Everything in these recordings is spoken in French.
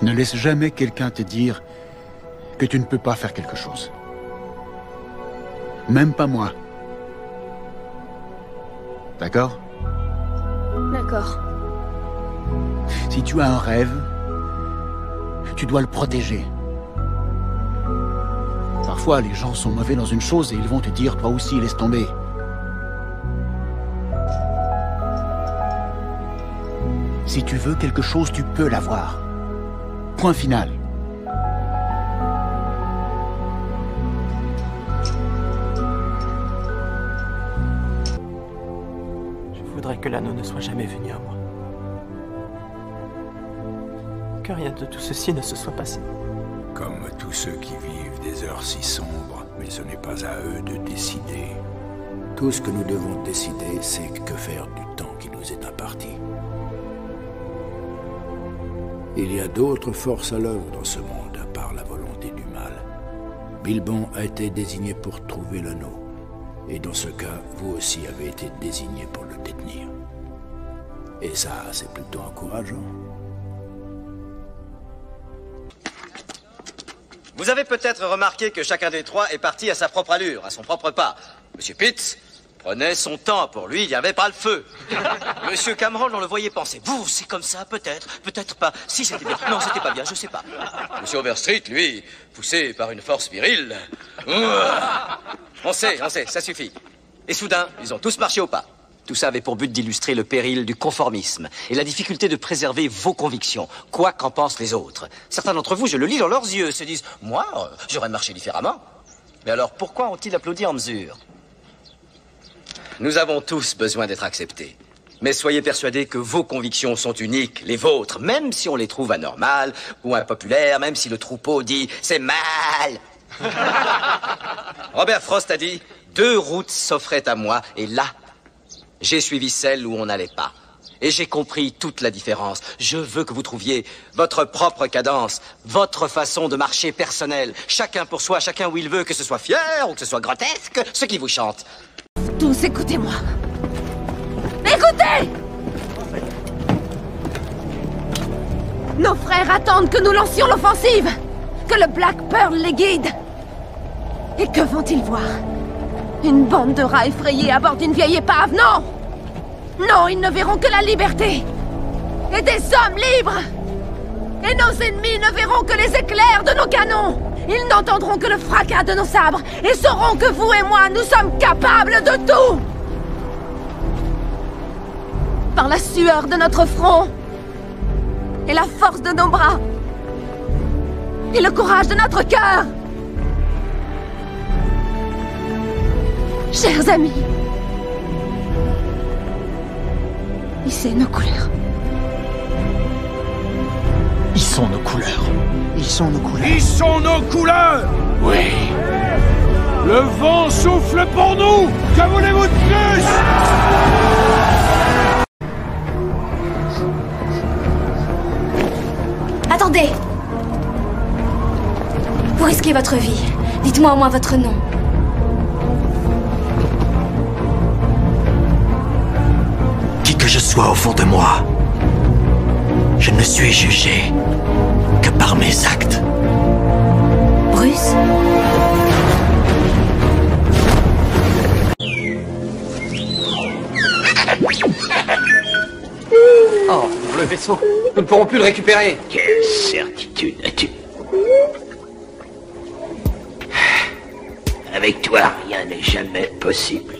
Ne laisse jamais quelqu'un te dire que tu ne peux pas faire quelque chose. Même pas moi. D'accord? D'accord. Si tu as un rêve, tu dois le protéger. Parfois, les gens sont mauvais dans une chose et ils vont te dire, toi aussi, laisse tomber. Si tu veux quelque chose, tu peux l'avoir. Point final. Je voudrais que l'anneau ne soit jamais venu à moi. Que rien de tout ceci ne se soit passé. Comme tous ceux qui vivent des heures si sombres, mais ce n'est pas à eux de décider. Tout ce que nous devons décider, c'est que faire du temps qui nous est imparti. Il y a d'autres forces à l'œuvre dans ce monde, à part la volonté du mal. Bilbon a été désigné pour trouver l'anneau. Et dans ce cas, vous aussi avez été désigné pour le détenir. Et ça, c'est plutôt encourageant. Vous avez peut-être remarqué que chacun des trois est parti à sa propre allure, à son propre pas. Monsieur Pitts prenait son temps. Pour lui, il n'y avait pas le feu. Monsieur Cameron, on le voyait penser. Vous, c'est comme ça, peut-être, peut-être pas. Si, c'était bien. Non, c'était pas bien, je sais pas. Monsieur Overstreet, lui, poussé par une force virile. On sait, ça suffit. Et soudain, ils ont tous marché au pas. Tout ça avait pour but d'illustrer le péril du conformisme et la difficulté de préserver vos convictions, quoi qu'en pensent les autres. Certains d'entre vous, je le lis dans leurs yeux, se disent « Moi, j'aurais marché différemment. » Mais alors, pourquoi ont-ils applaudi en mesure? Nous avons tous besoin d'être acceptés. Mais soyez persuadés que vos convictions sont uniques, les vôtres, même si on les trouve anormales ou impopulaires, même si le troupeau dit « C'est mal !» Robert Frost a dit « 2 routes s'offraient à moi, et là, j'ai suivi celle où on n'allait pas. Et j'ai compris toute la différence. Je veux que vous trouviez votre propre cadence, votre façon de marcher personnelle. Chacun pour soi, chacun où il veut, que ce soit fier ou que ce soit grotesque, ce qui vous chante. » Tous, écoutez-moi. Écoutez! Nos frères attendent que nous lancions l'offensive, que le Black Pearl les guide. Et que vont-ils voir? Une bande de rats effrayés à bord d'une vieille épave? Non! Non, ils ne verront que la liberté! Et des hommes libres! Et nos ennemis ne verront que les éclairs de nos canons! Ils n'entendront que le fracas de nos sabres et sauront que vous et moi, nous sommes capables de tout! Par la sueur de notre front et la force de nos bras et le courage de notre cœur! Chers amis, hissez nos couleurs. Ils sont nos couleurs. Ils sont nos couleurs. Ils sont nos couleurs! Oui. Le vent souffle pour nous! Que voulez-vous de plus? Attendez! Vous risquez votre vie. Dites-moi au moins votre nom. Qui que je sois au fond de moi, je ne suis jugé que par mes actes. Bruce? Oh, le vaisseau. Nous ne pourrons plus le récupérer. Quelle certitude as-tu? Avec toi, rien n'est jamais possible.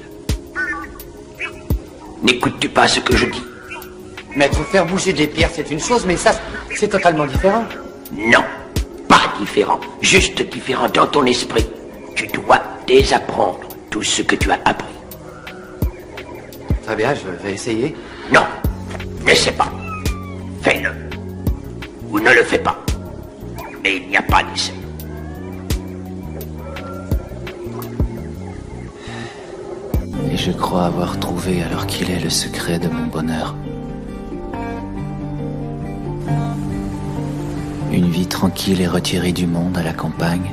N'écoutes-tu pas ce que je dis? Maître, faire bouger des pierres, c'est une chose, mais ça, c'est totalement différent. Non, pas différent. Juste différent dans ton esprit. Tu dois désapprendre tout ce que tu as appris. Très bien, je vais essayer. Non, n'essaie pas. Fais-le. Ou ne le fais pas. Mais il n'y a pas d'essai. Et je crois avoir trouvé alors qu'il est le secret de mon bonheur. Une vie tranquille et retirée du monde à la campagne,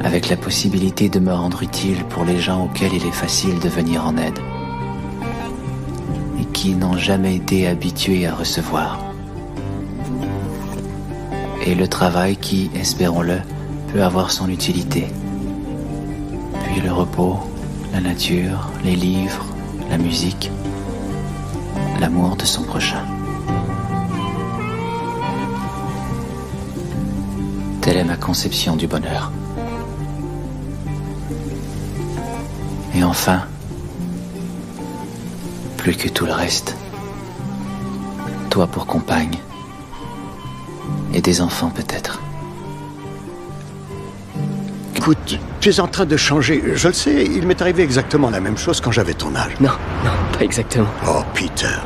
avec la possibilité de me rendre utile pour les gens auxquels il est facile de venir en aide, et qui n'ont jamais été habitués à recevoir. et le travail qui, espérons-le, peut avoir son utilité. Puis le repos, la nature, les livres, la musique, l'amour de son prochain. Telle est ma conception du bonheur. Et enfin, plus que tout le reste, toi pour compagne, et des enfants peut-être. Écoute, tu es en train de changer. Je le sais, il m'est arrivé exactement la même chose quand j'avais ton âge. Non, pas exactement. Oh, Peter.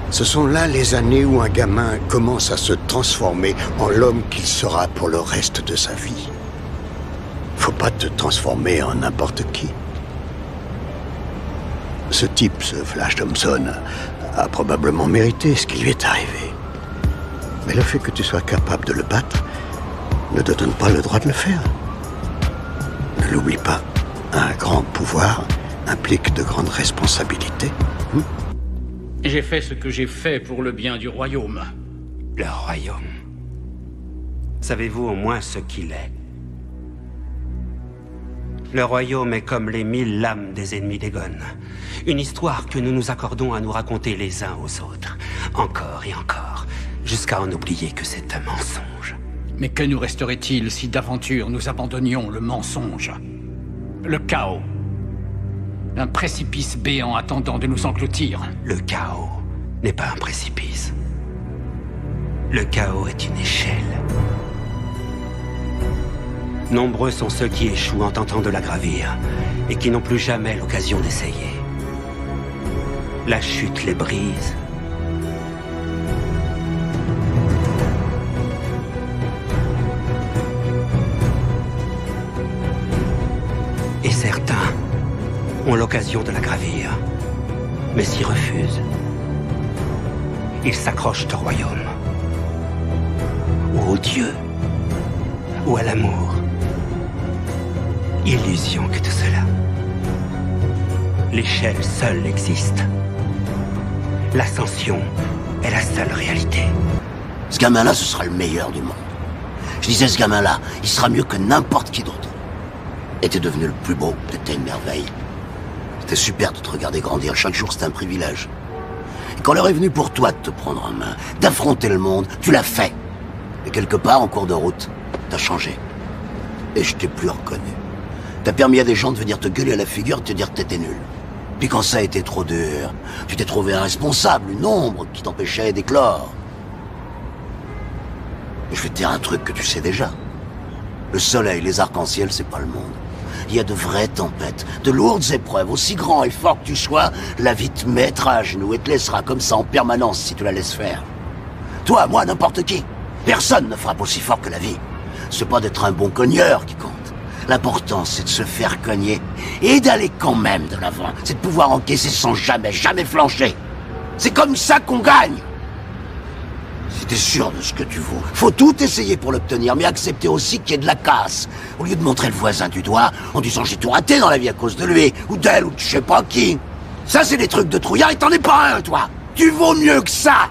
Ce sont là les années où un gamin commence à se transformer en l'homme qu'il sera pour le reste de sa vie. Faut pas te transformer en n'importe qui. Ce type, ce Flash Thompson, a probablement mérité ce qui lui est arrivé. Mais le fait que tu sois capable de le battre ne te donne pas le droit de le faire. Ne l'oublie pas, un grand pouvoir implique de grandes responsabilités. J'ai fait ce que j'ai fait pour le bien du royaume. Le royaume. Savez-vous au moins ce qu'il est? Le royaume est comme les 1000 lames des ennemis d'Egon. Une histoire que nous nous accordons à nous raconter les uns aux autres. Encore et encore. Jusqu'à en oublier que c'est un mensonge. Mais que nous resterait-il si d'aventure nous abandonnions le mensonge? Le chaos. Un précipice béant attendant de nous engloutir. Le chaos n'est pas un précipice. Le chaos est une échelle. Nombreux sont ceux qui échouent en tentant de la gravir et qui n'ont plus jamais l'occasion d'essayer. La chute les brise. Et certains ont l'occasion de la gravir, mais s'y refusent. Ils s'accrochent au royaume, ou au Dieu, ou à l'amour. Illusion que tout cela. L'échelle seule existe. L'ascension est la seule réalité. Ce gamin-là, ce sera le meilleur du monde. Je disais, ce gamin-là, il sera mieux que n'importe qui d'autre. Et t'es devenu le plus beau, t'étais une merveille. C'était super de te regarder grandir, chaque jour c'était un privilège. Et quand l'heure est venue pour toi de te prendre en main, d'affronter le monde, tu l'as fait. Et quelque part, en cours de route, t'as changé. Et je t'ai plus reconnu. T'as permis à des gens de venir te gueuler à la figure et te dire que t'étais nul. Puis quand ça a été trop dur, tu t'es trouvé un responsable, une ombre qui t'empêchait d'éclore. Et je vais te dire un truc que tu sais déjà. Le soleil, les arcs-en-ciel, c'est pas le monde. Il y a de vraies tempêtes, de lourdes épreuves. Aussi grand et fort que tu sois, la vie te mettra à genoux et te laissera comme ça en permanence si tu la laisses faire. Toi, moi, n'importe qui. Personne ne frappe aussi fort que la vie. C'est pas d'être un bon cogneur qui compte. L'important, c'est de se faire cogner et d'aller quand même de l'avant. C'est de pouvoir encaisser sans jamais flancher. C'est comme ça qu'on gagne. Si t'es sûr de ce que tu vaux, faut tout essayer pour l'obtenir, mais accepter aussi qu'il y ait de la casse. Au lieu de montrer le voisin du doigt en disant j'ai tout raté dans la vie à cause de lui, ou d'elle, ou de je sais pas qui. Ça, c'est des trucs de trouillard et t'en es pas un, toi. Tu vaux mieux que ça.